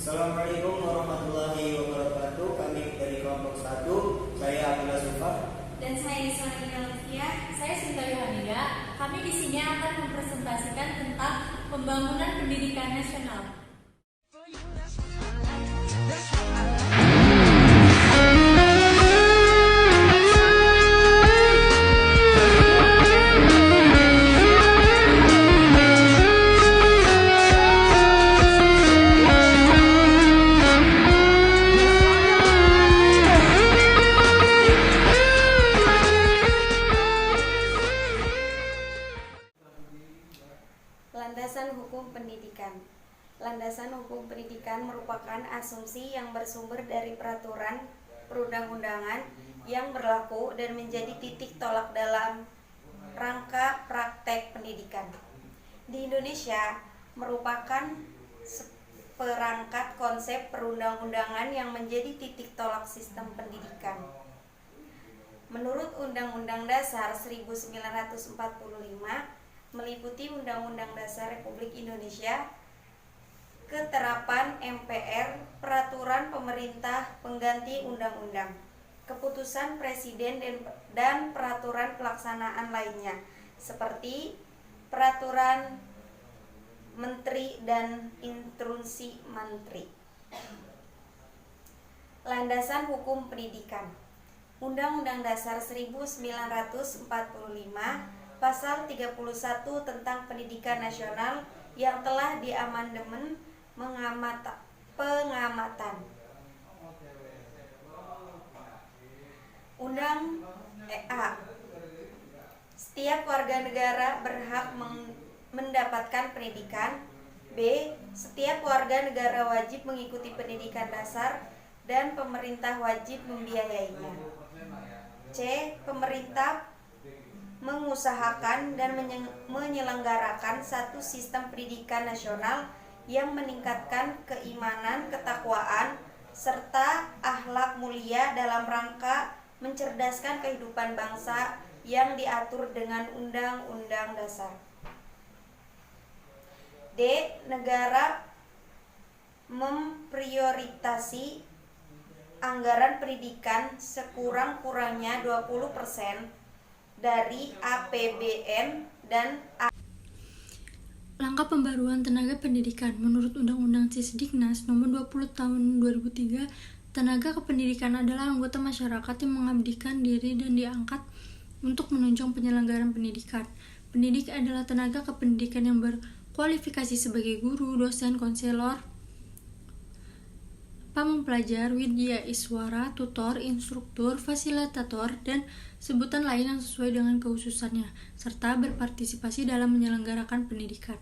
Assalamualaikum warahmatullahi wabarakatuh. Kami dari kelompok 1. Saya Abdullah Sufar. Dan saya Ismail Lutfia. Saya Sinta Yohanida. Kami di sini akan mempresentasikan tentang pembangunan pendidikan nasional. Landasan hukum pendidikan. Landasan hukum pendidikan merupakan asumsi yang bersumber dari peraturan perundang-undangan yang berlaku dan menjadi titik tolak dalam rangka praktek pendidikan. Di Indonesia merupakan seperangkat konsep perundang-undangan yang menjadi titik tolak sistem pendidikan. Menurut Undang-Undang Dasar 1945, meliputi Undang-Undang Dasar Republik Indonesia, keterapan MPR, peraturan pemerintah pengganti undang-undang, keputusan presiden dan peraturan pelaksanaan lainnya, seperti peraturan menteri dan instruksi menteri. Landasan hukum pendidikan. Undang-Undang Dasar 1945 Pasal 31 tentang pendidikan nasional yang telah diamandemen pengamatan. Undang A. Setiap warga negara berhak mendapatkan pendidikan. B. Setiap warga negara wajib mengikuti pendidikan dasar dan pemerintah wajib membiayainya. C. Pemerintah mengusahakan dan menyelenggarakan satu sistem pendidikan nasional yang meningkatkan keimanan, ketakwaan, serta akhlak mulia dalam rangka mencerdaskan kehidupan bangsa yang diatur dengan Undang-Undang Dasar. D. Negara memprioritasi anggaran pendidikan sekurang-kurangnya 20% dari APBN dan Langkah pembaruan tenaga pendidikan. Menurut Undang-Undang Sisdiknas Nomor 20 Tahun 2003, tenaga kependidikan adalah anggota masyarakat yang mengabdikan diri dan diangkat untuk menunjang penyelenggaraan pendidikan. Pendidik adalah tenaga kependidikan yang berkualifikasi sebagai guru, dosen, konselor, pempelajar, widya iswara, tutor, instruktur, fasilitator, dan sebutan lain yang sesuai dengan kekhususannya, serta berpartisipasi dalam menyelenggarakan pendidikan.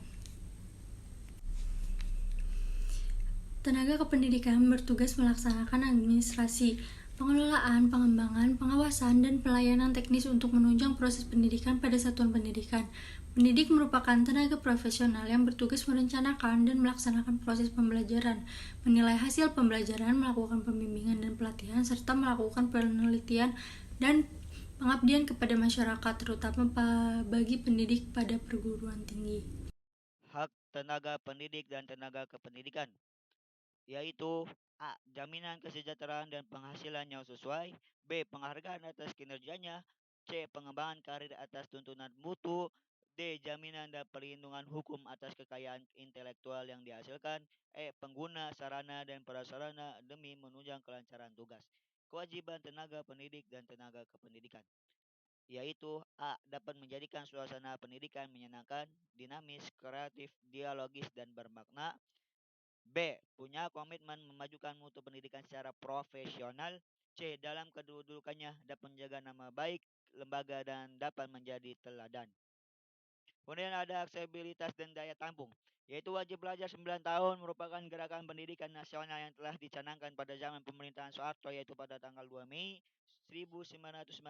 Tenaga kependidikan bertugas melaksanakan administrasi, pengelolaan, pengembangan, pengawasan, dan pelayanan teknis untuk menunjang proses pendidikan pada satuan pendidikan. Pendidik merupakan tenaga profesional yang bertugas merencanakan dan melaksanakan proses pembelajaran, menilai hasil pembelajaran, melakukan pembimbingan dan pelatihan, serta melakukan penelitian dan pengabdian kepada masyarakat, terutama bagi pendidik pada perguruan tinggi. Hak tenaga pendidik dan tenaga kependidikan, yaitu A. Jaminan kesejahteraan dan penghasilan yang sesuai. B. Penghargaan atas kinerjanya. C. Pengembangan karir atas tuntunan mutu. D. Jaminan dan perlindungan hukum atas kekayaan intelektual yang dihasilkan. E. Pengguna sarana dan prasarana demi menunjang kelancaran tugas. Kewajiban tenaga pendidik dan tenaga kependidikan, yaitu A. Dapat menjadikan suasana pendidikan menyenangkan, dinamis, kreatif, dialogis, dan bermakna. B. Punya komitmen memajukan mutu pendidikan secara profesional. C. Dalam kedudukannya dapat menjaga nama baik lembaga dan dapat menjadi teladan. Kemudian ada aksesibilitas dan daya tampung, yaitu wajib belajar 9 tahun merupakan gerakan pendidikan nasional yang telah dicanangkan pada zaman pemerintahan Soeharto, yaitu pada tanggal 2 Mei 1994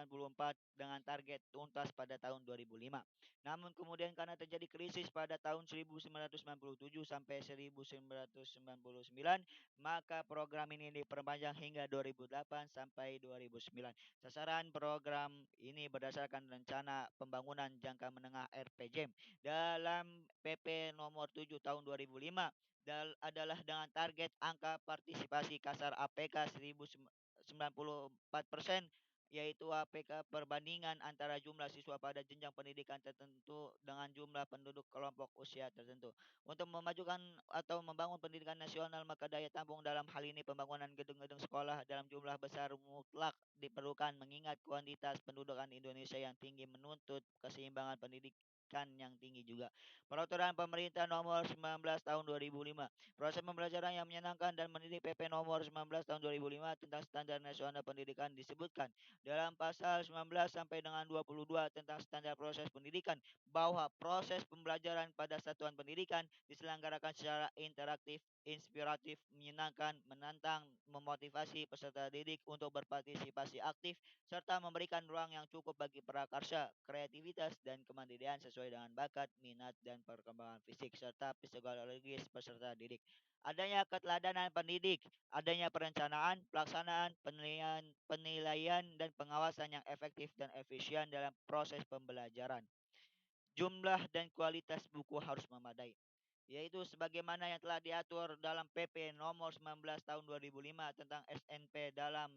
dengan target tuntas pada tahun 2005. Namun kemudian karena terjadi krisis pada tahun 1997 sampai 1999, maka program ini diperpanjang hingga 2008 sampai 2009. Sasaran program ini berdasarkan rencana pembangunan jangka menengah RPJM dalam PP nomor 7 tahun 2005 adalah dengan target angka partisipasi kasar APK 94%, yaitu APK perbandingan antara jumlah siswa pada jenjang pendidikan tertentu dengan jumlah penduduk kelompok usia tertentu. Untuk memajukan atau membangun pendidikan nasional, maka daya tampung dalam hal ini pembangunan gedung-gedung sekolah dalam jumlah besar mutlak diperlukan, mengingat kuantitas pendudukan Indonesia yang tinggi menuntut keseimbangan pendidikan yang tinggi juga. Peraturan Pemerintah Nomor 19 Tahun 2005, proses pembelajaran yang menyenangkan dan mendidik PP Nomor 19 Tahun 2005 tentang Standar Nasional Pendidikan disebutkan dalam pasal 19 sampai dengan 22 tentang standar proses pendidikan bahwa proses pembelajaran pada satuan pendidikan diselenggarakan secara interaktif, inspiratif, menyenangkan, menantang, memotivasi peserta didik untuk berpartisipasi aktif, serta memberikan ruang yang cukup bagi prakarsa, kreativitas, dan kemandirian sesuai dengan bakat, minat, dan perkembangan fisik, serta psikologis peserta didik. Adanya keteladanan pendidik, adanya perencanaan, pelaksanaan, penilaian, dan pengawasan yang efektif dan efisien dalam proses pembelajaran. Jumlah dan kualitas buku harus memadai, yaitu sebagaimana yang telah diatur dalam PP nomor 19 tahun 2005 tentang SNP dalam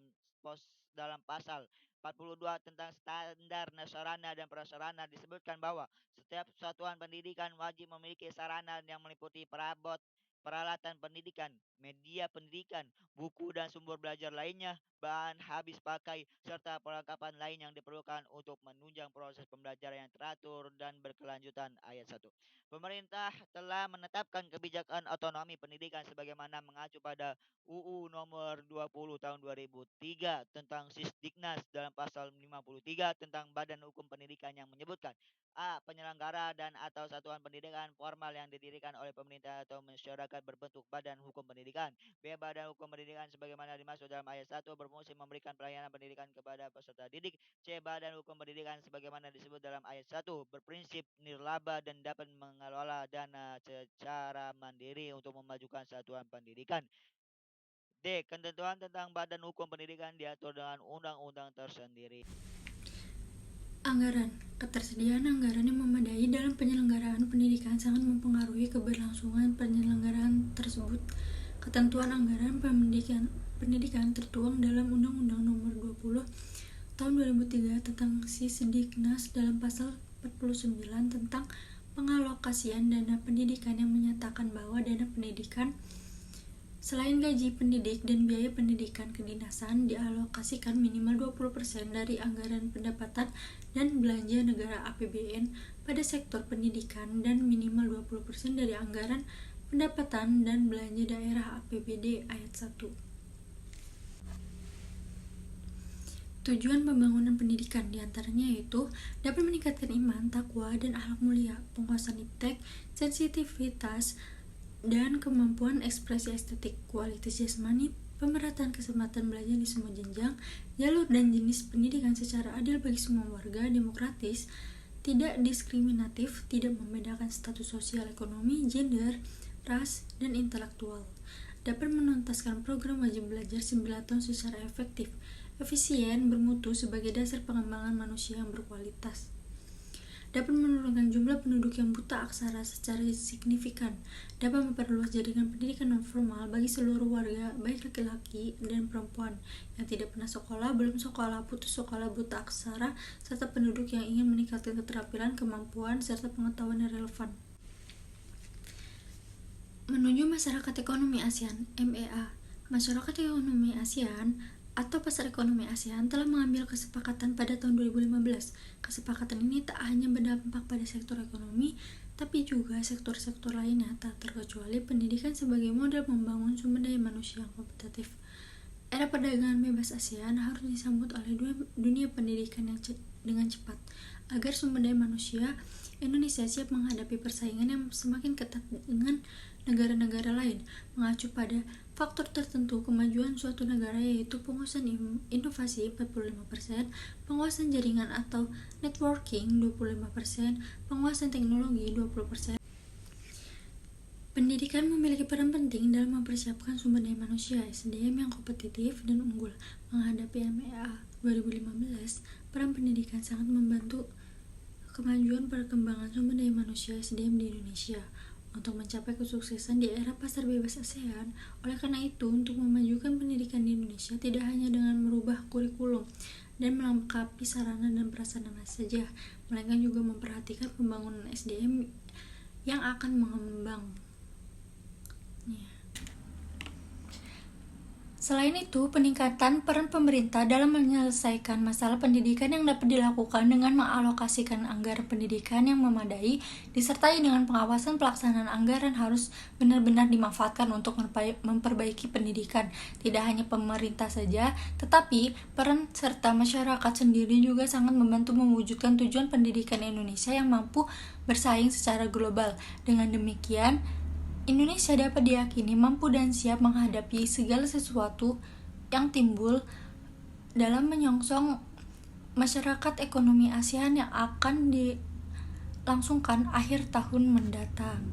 pasal 42 tentang standar sarana dan prasarana disebutkan bahwa setiap satuan pendidikan wajib memiliki sarana yang meliputi perabot, peralatan pendidikan, media pendidikan, buku dan sumber belajar lainnya, bahan habis pakai, serta perlengkapan lain yang diperlukan untuk menunjang proses pembelajaran yang teratur dan berkelanjutan. Ayat 1. Pemerintah telah menetapkan kebijakan otonomi pendidikan sebagaimana mengacu pada UU nomor 20 tahun 2003 tentang Sisdiknas dalam pasal 53 tentang Badan Hukum Pendidikan yang menyebutkan A. Penyelenggara dan atau satuan pendidikan formal yang didirikan oleh pemerintah atau masyarakat berbentuk badan hukum pendidikan. B. Badan hukum pendidikan sebagaimana dimaksud dalam ayat 1 berfungsi memberikan pelayanan pendidikan kepada peserta didik. C. Badan hukum pendidikan sebagaimana disebut dalam ayat 1 berprinsip nirlaba dan dapat mengelola dana secara mandiri untuk memajukan satuan pendidikan. D. Ketentuan tentang badan hukum pendidikan diatur dengan undang-undang tersendiri. Anggaran. Ketersediaan anggaran yang memadai dalam penyelenggaraan pendidikan sangat mempengaruhi keberlangsungan penyelenggaraan tersebut. Ketentuan anggaran pendidikan tertuang dalam Undang-Undang Nomor 20 Tahun 2003 tentang Sisdiknas dalam pasal 49 tentang pengalokasian dana pendidikan yang menyatakan bahwa dana pendidikan selain gaji pendidik dan biaya pendidikan kedinasan dialokasikan minimal 20% dari anggaran pendapatan dan belanja negara APBN pada sektor pendidikan dan minimal 20% dari anggaran pendapatan dan belanja daerah APBD ayat 1. Tujuan pembangunan pendidikan diantaranya yaitu dapat meningkatkan iman, takwa, dan akhlak mulia, penguasaan iptek, sensitivitas, dan kemampuan ekspresi estetik, kualitas jasmani, pemerataan kesempatan belajar di semua jenjang, jalur dan jenis pendidikan secara adil bagi semua warga, demokratis, tidak diskriminatif, tidak membedakan status sosial ekonomi, gender, ras, dan intelektual. Dapat menuntaskan program wajib belajar 9 tahun secara efektif, efisien, bermutu sebagai dasar pengembangan manusia yang berkualitas. Dapat menurunkan jumlah penduduk yang buta aksara secara signifikan, dapat memperluas jaringan pendidikan non-formal bagi seluruh warga, baik laki-laki dan perempuan, yang tidak pernah sekolah, belum sekolah, putus sekolah, buta aksara, serta penduduk yang ingin meningkatkan keterampilan, kemampuan, serta pengetahuan yang relevan. Menuju Masyarakat Ekonomi ASEAN (MEA). Masyarakat Ekonomi ASEAN atau Pasar Ekonomi ASEAN telah mengambil kesepakatan pada tahun 2015. Kesepakatan ini tak hanya berdampak pada sektor ekonomi, tapi juga sektor-sektor lainnya, tak terkecuali pendidikan sebagai modal membangun sumber daya manusia yang kompetitif. Era perdagangan bebas ASEAN harus disambut oleh dunia pendidikan yang dengan cepat, agar sumber daya manusia Indonesia siap menghadapi persaingan yang semakin ketat dengan negara-negara lain, mengacu pada faktor tertentu kemajuan suatu negara, yaitu penguasaan inovasi 45%, penguasaan jaringan atau networking 25%, penguasaan teknologi 20%. Pendidikan memiliki peran penting dalam mempersiapkan sumber daya manusia (SDM) yang kompetitif dan unggul. Menghadapi MEA 2015, peran pendidikan sangat membantu kemajuan perkembangan sumber daya manusia SDM di Indonesia. Untuk mencapai kesuksesan di era pasar bebas ASEAN, oleh karena itu, untuk memajukan pendidikan di Indonesia tidak hanya dengan merubah kurikulum dan melengkapi sarana dan prasarana saja, melainkan juga memperhatikan pembangunan SDM yang akan mengembang. Selain itu, peningkatan peran pemerintah dalam menyelesaikan masalah pendidikan yang dapat dilakukan dengan mengalokasikan anggaran pendidikan yang memadai, disertai dengan pengawasan pelaksanaan anggaran harus benar-benar dimanfaatkan untuk memperbaiki pendidikan. Tidak hanya pemerintah saja, tetapi peran serta masyarakat sendiri juga sangat membantu mewujudkan tujuan pendidikan Indonesia yang mampu bersaing secara global. Dengan demikian, Indonesia dapat diyakini mampu dan siap menghadapi segala sesuatu yang timbul dalam menyongsong masyarakat ekonomi ASEAN yang akan dilangsungkan akhir tahun mendatang.